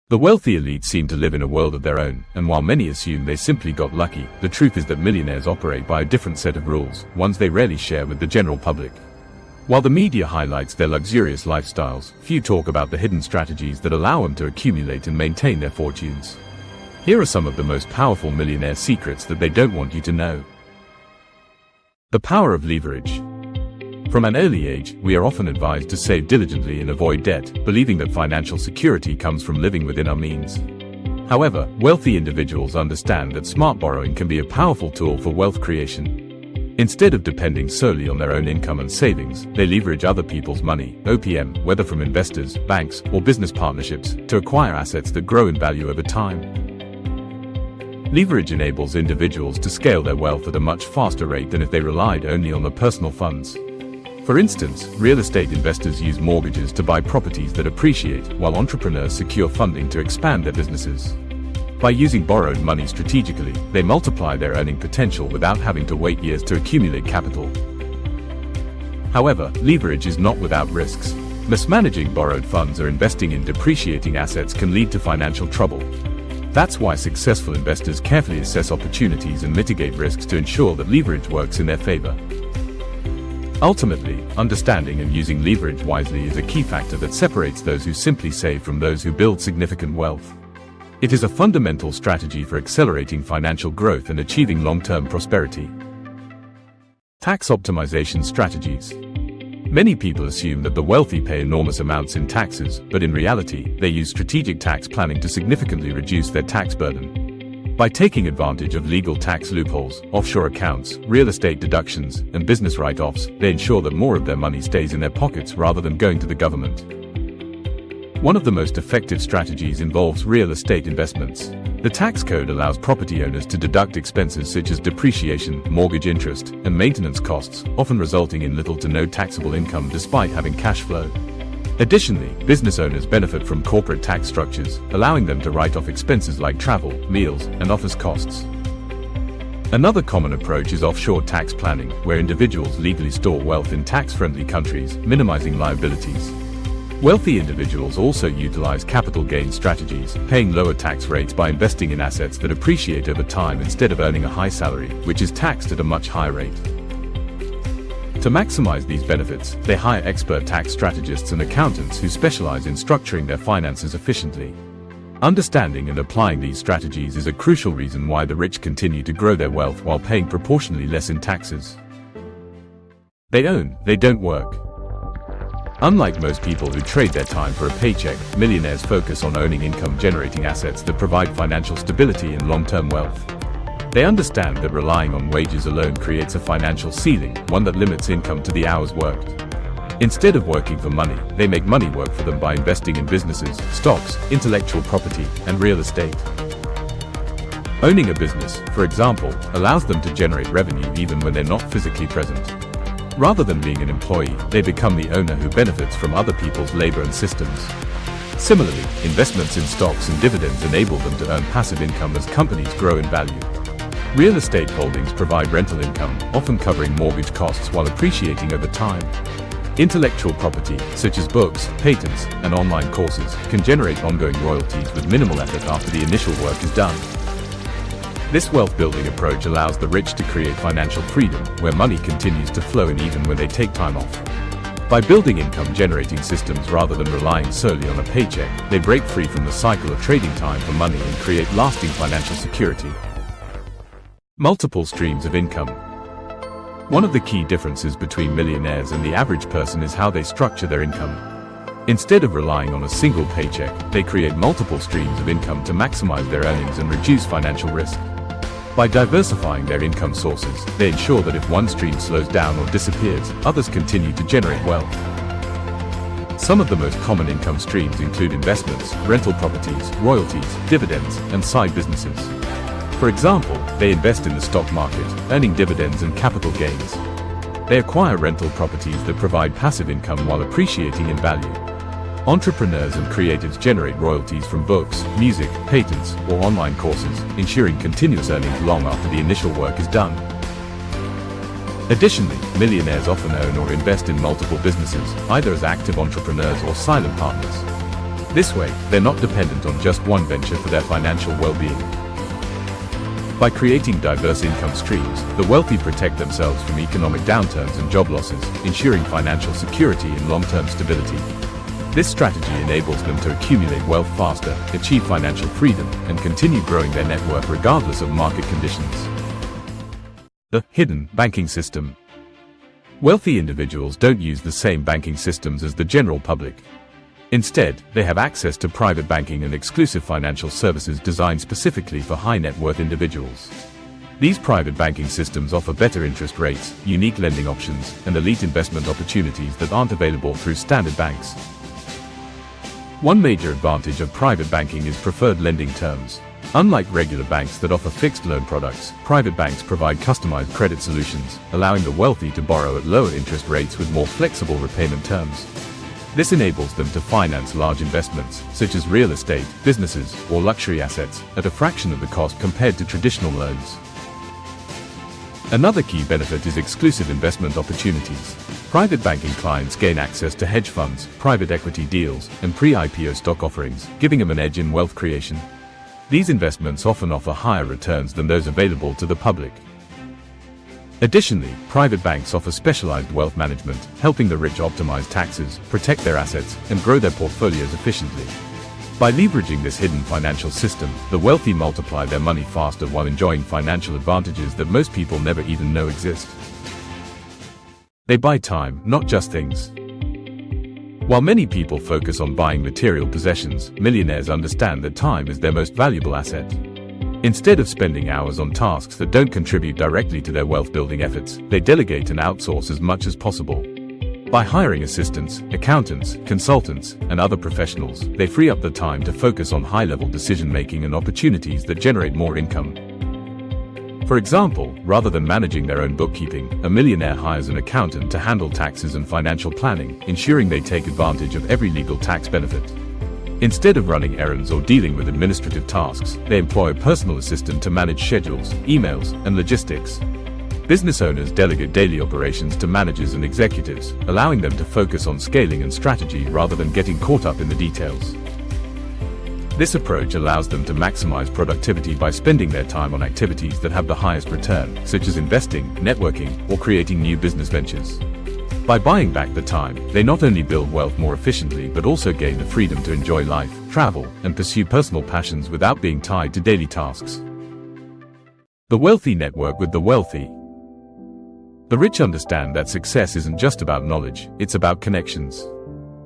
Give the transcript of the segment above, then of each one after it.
The wealthy elite seem to live in a world of their own, and while many assume they simply got lucky, the truth is that millionaires operate by a different set of rules, ones they rarely share with the general public. While the media highlights their luxurious lifestyles, few talk about the hidden strategies that allow them to accumulate and maintain their fortunes. Here are some of the most powerful millionaire secrets that they don't want you to know. The power of leverage. From an early age, we are often advised to save diligently and avoid debt, believing that financial security comes from living within our means. However, wealthy individuals understand that smart borrowing can be a powerful tool for wealth creation. Instead of depending solely on their own income and savings, they leverage other people's money, OPM, whether from investors, banks, or business partnerships, to acquire assets that grow in value over time. Leverage enables individuals to scale their wealth at a much faster rate than if they relied only on their personal funds. For instance, real estate investors use mortgages to buy properties that appreciate, while entrepreneurs secure funding to expand their businesses. By using borrowed money strategically, they multiply their earning potential without having to wait years to accumulate capital. However, leverage is not without risks. Mismanaging borrowed funds or investing in depreciating assets can lead to financial trouble. That's why successful investors carefully assess opportunities and mitigate risks to ensure that leverage works in their favor. Ultimately, understanding and using leverage wisely is a key factor that separates those who simply save from those who build significant wealth. It is a fundamental strategy for accelerating financial growth and achieving long-term prosperity. Tax optimization strategies. Many people assume that the wealthy pay enormous amounts in taxes, but in reality, they use strategic tax planning to significantly reduce their tax burden. By taking advantage of legal tax loopholes, offshore accounts, real estate deductions, and business write-offs, they ensure that more of their money stays in their pockets rather than going to the government. One of the most effective strategies involves real estate investments. The tax code allows property owners to deduct expenses such as depreciation, mortgage interest, and maintenance costs, often resulting in little to no taxable income despite having cash flow. Additionally, business owners benefit from corporate tax structures, allowing them to write off expenses like travel, meals, and office costs. Another common approach is offshore tax planning, where individuals legally store wealth in tax-friendly countries, minimizing liabilities. Wealthy individuals also utilize capital gain strategies, paying lower tax rates by investing in assets that appreciate over time instead of earning a high salary, which is taxed at a much higher rate. To maximize these benefits, they hire expert tax strategists and accountants who specialize in structuring their finances efficiently. Understanding and applying these strategies is a crucial reason why the rich continue to grow their wealth while paying proportionally less in taxes. They own, they don't work. Unlike most people who trade their time for a paycheck, millionaires focus on owning income-generating assets that provide financial stability and long-term wealth. They understand that relying on wages alone creates a financial ceiling, one that limits income to the hours worked. Instead of working for money, they make money work for them by investing in businesses, stocks, intellectual property, and real estate. Owning a business, for example, allows them to generate revenue even when they're not physically present. Rather than being an employee, they become the owner who benefits from other people's labor and systems. Similarly, investments in stocks and dividends enable them to earn passive income as companies grow in value. Real estate holdings provide rental income, often covering mortgage costs while appreciating over time. Intellectual property, such as books, patents, and online courses, can generate ongoing royalties with minimal effort after the initial work is done. This wealth-building approach allows the rich to create financial freedom, where money continues to flow in even when they take time off. By building income-generating systems rather than relying solely on a paycheck, they break free from the cycle of trading time for money and create lasting financial security. Multiple streams of income. One of the key differences between millionaires and the average person is how they structure their income. Instead of relying on a single paycheck, they create multiple streams of income to maximize their earnings and reduce financial risk. By diversifying their income sources, they ensure that if one stream slows down or disappears, others continue to generate wealth. Some of the most common income streams include investments, rental properties, royalties, dividends, and side businesses. For example, they invest in the stock market, earning dividends and capital gains. They acquire rental properties that provide passive income while appreciating in value. Entrepreneurs and creatives generate royalties from books, music, patents, or online courses, ensuring continuous earnings long after the initial work is done. Additionally, millionaires often own or invest in multiple businesses, either as active entrepreneurs or silent partners. This way, they're not dependent on just one venture for their financial well-being. By creating diverse income streams, the wealthy protect themselves from economic downturns and job losses, ensuring financial security and long-term stability. This strategy enables them to accumulate wealth faster, achieve financial freedom, and continue growing their net worth regardless of market conditions. The hidden banking system. Wealthy individuals don't use the same banking systems as the general public. Instead, they have access to private banking and exclusive financial services designed specifically for high net worth individuals. These private banking systems offer better interest rates, unique lending options, and elite investment opportunities that aren't available through standard banks. One major advantage of private banking is preferred lending terms. Unlike regular banks that offer fixed loan products, private banks provide customized credit solutions, allowing the wealthy to borrow at lower interest rates with more flexible repayment terms. This enables them to finance large investments, such as real estate, businesses, or luxury assets, at a fraction of the cost compared to traditional loans. Another key benefit is exclusive investment opportunities. Private banking clients gain access to hedge funds, private equity deals, and pre-IPO stock offerings, giving them an edge in wealth creation. These investments often offer higher returns than those available to the public. Additionally, private banks offer specialized wealth management, helping the rich optimize taxes, protect their assets, and grow their portfolios efficiently. By leveraging this hidden financial system, the wealthy multiply their money faster while enjoying financial advantages that most people never even know exist. They buy time, not just things. While many people focus on buying material possessions, millionaires understand that time is their most valuable asset. Instead of spending hours on tasks that don't contribute directly to their wealth-building efforts, they delegate and outsource as much as possible. By hiring assistants, accountants, consultants, and other professionals, they free up the time to focus on high-level decision-making and opportunities that generate more income. For example, rather than managing their own bookkeeping, a millionaire hires an accountant to handle taxes and financial planning, ensuring they take advantage of every legal tax benefit. Instead of running errands or dealing with administrative tasks, they employ a personal assistant to manage schedules, emails, and logistics. Business owners delegate daily operations to managers and executives, allowing them to focus on scaling and strategy rather than getting caught up in the details. This approach allows them to maximize productivity by spending their time on activities that have the highest return, such as investing, networking, or creating new business ventures. By buying back the time, they not only build wealth more efficiently but also gain the freedom to enjoy life, travel, and pursue personal passions without being tied to daily tasks. The wealthy network with the wealthy. The rich understand that success isn't just about knowledge, it's about connections.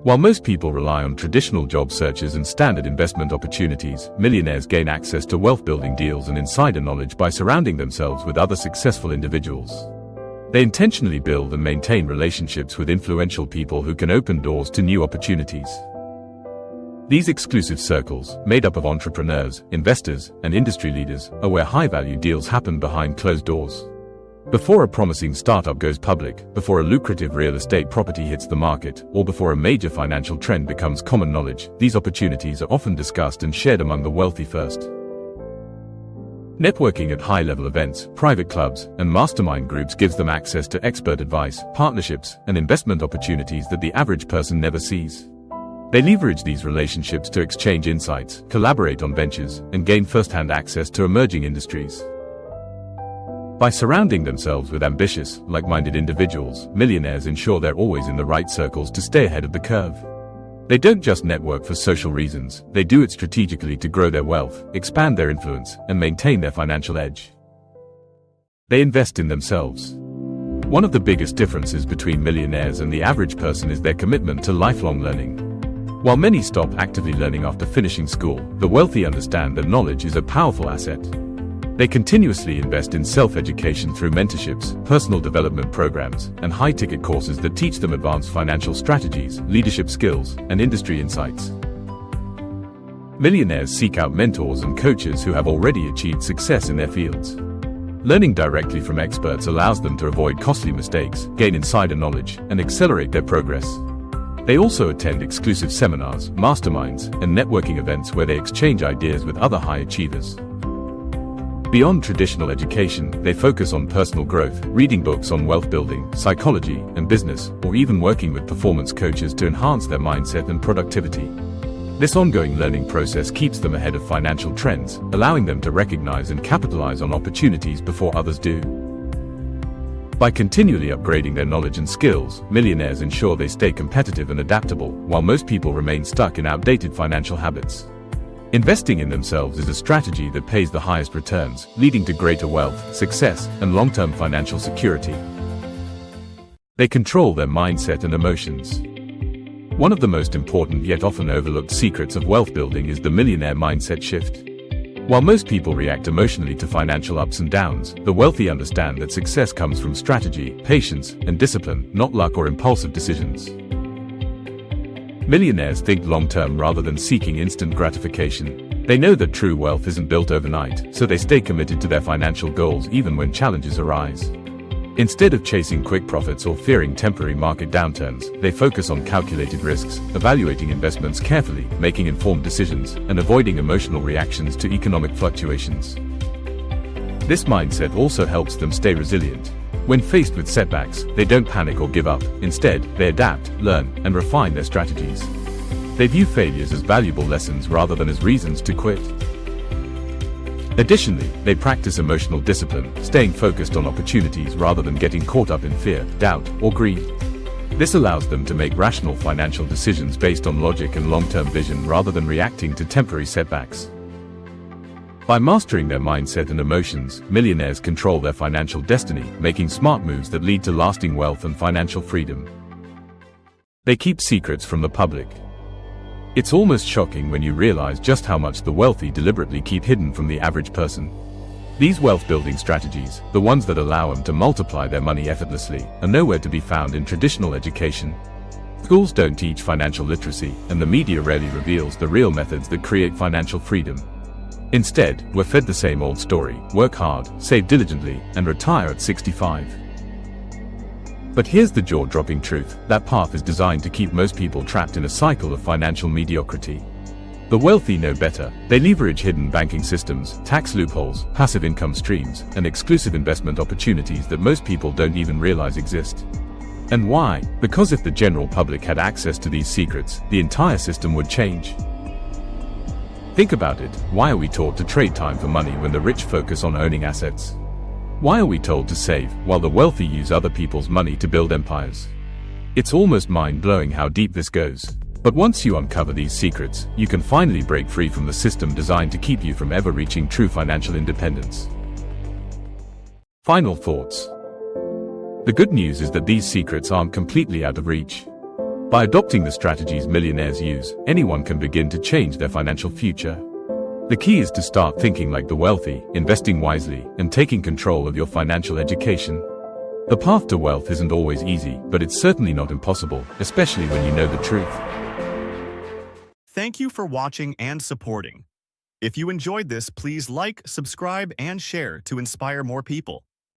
While most people rely on traditional job searches and standard investment opportunities, millionaires gain access to wealth-building deals and insider knowledge by surrounding themselves with other successful individuals. They intentionally build and maintain relationships with influential people who can open doors to new opportunities. These exclusive circles, made up of entrepreneurs, investors, and industry leaders, are where high-value deals happen behind closed doors. Before a promising startup goes public, before a lucrative real estate property hits the market, or before a major financial trend becomes common knowledge, these opportunities are often discussed and shared among the wealthy first. Networking at high-level events, private clubs, and mastermind groups gives them access to expert advice, partnerships, and investment opportunities that the average person never sees. They leverage these relationships to exchange insights, collaborate on ventures, and gain first-hand access to emerging industries. By surrounding themselves with ambitious, like-minded individuals, millionaires ensure they're always in the right circles to stay ahead of the curve. They don't just network for social reasons, they do it strategically to grow their wealth, expand their influence, and maintain their financial edge. They invest in themselves. One of the biggest differences between millionaires and the average person is their commitment to lifelong learning. While many stop actively learning after finishing school, the wealthy understand that knowledge is a powerful asset. They continuously invest in self-education through mentorships, personal development programs, and high-ticket courses that teach them advanced financial strategies, leadership skills, and industry insights. Millionaires seek out mentors and coaches who have already achieved success in their fields. Learning directly from experts allows them to avoid costly mistakes, gain insider knowledge, and accelerate their progress. They also attend exclusive seminars, masterminds, and networking events where they exchange ideas with other high achievers. Beyond traditional education, they focus on personal growth, reading books on wealth building, psychology, and business, or even working with performance coaches to enhance their mindset and productivity. This ongoing learning process keeps them ahead of financial trends, allowing them to recognize and capitalize on opportunities before others do. By continually upgrading their knowledge and skills, millionaires ensure they stay competitive and adaptable, while most people remain stuck in outdated financial habits. Investing in themselves is a strategy that pays the highest returns, leading to greater wealth, success, and long-term financial security. They control their mindset and emotions. One of the most important yet often overlooked secrets of wealth building is the millionaire mindset shift. While most people react emotionally to financial ups and downs, the wealthy understand that success comes from strategy, patience, and discipline, not luck or impulsive decisions. Millionaires think long-term rather than seeking instant gratification. They know that true wealth isn't built overnight, so they stay committed to their financial goals even when challenges arise. Instead of chasing quick profits or fearing temporary market downturns, they focus on calculated risks, evaluating investments carefully, making informed decisions, and avoiding emotional reactions to economic fluctuations. This mindset also helps them stay resilient. When faced with setbacks, they don't panic or give up. Instead, they adapt, learn, and refine their strategies. They view failures as valuable lessons rather than as reasons to quit. Additionally, they practice emotional discipline, staying focused on opportunities rather than getting caught up in fear, doubt, or greed. This allows them to make rational financial decisions based on logic and long-term vision rather than reacting to temporary setbacks. By mastering their mindset and emotions, millionaires control their financial destiny, making smart moves that lead to lasting wealth and financial freedom. They keep secrets from the public. It's almost shocking when you realize just how much the wealthy deliberately keep hidden from the average person. These wealth-building strategies, the ones that allow them to multiply their money effortlessly, are nowhere to be found in traditional education. Schools don't teach financial literacy, and the media rarely reveals the real methods that create financial freedom. Instead, we're fed the same old story: work hard, save diligently, and retire at 65. But here's the jaw-dropping truth: that path is designed to keep most people trapped in a cycle of financial mediocrity. The wealthy know better. They leverage hidden banking systems, tax loopholes, passive income streams, and exclusive investment opportunities that most people don't even realize exist. And why? Because if the general public had access to these secrets, the entire system would change. Think about it. Why are we taught to trade time for money when the rich focus on owning assets? Why are we told to save, while the wealthy use other people's money to build empires? It's almost mind-blowing how deep this goes. But once you uncover these secrets, you can finally break free from the system designed to keep you from ever reaching true financial independence. Final thoughts. The good news is that these secrets aren't completely out of reach. By adopting the strategies millionaires use, anyone can begin to change their financial future. The key is to start thinking like the wealthy, investing wisely, and taking control of your financial education. The path to wealth isn't always easy, but it's certainly not impossible, especially when you know the truth. Thank you for watching and supporting. If you enjoyed this, please like, subscribe, and share to inspire more people.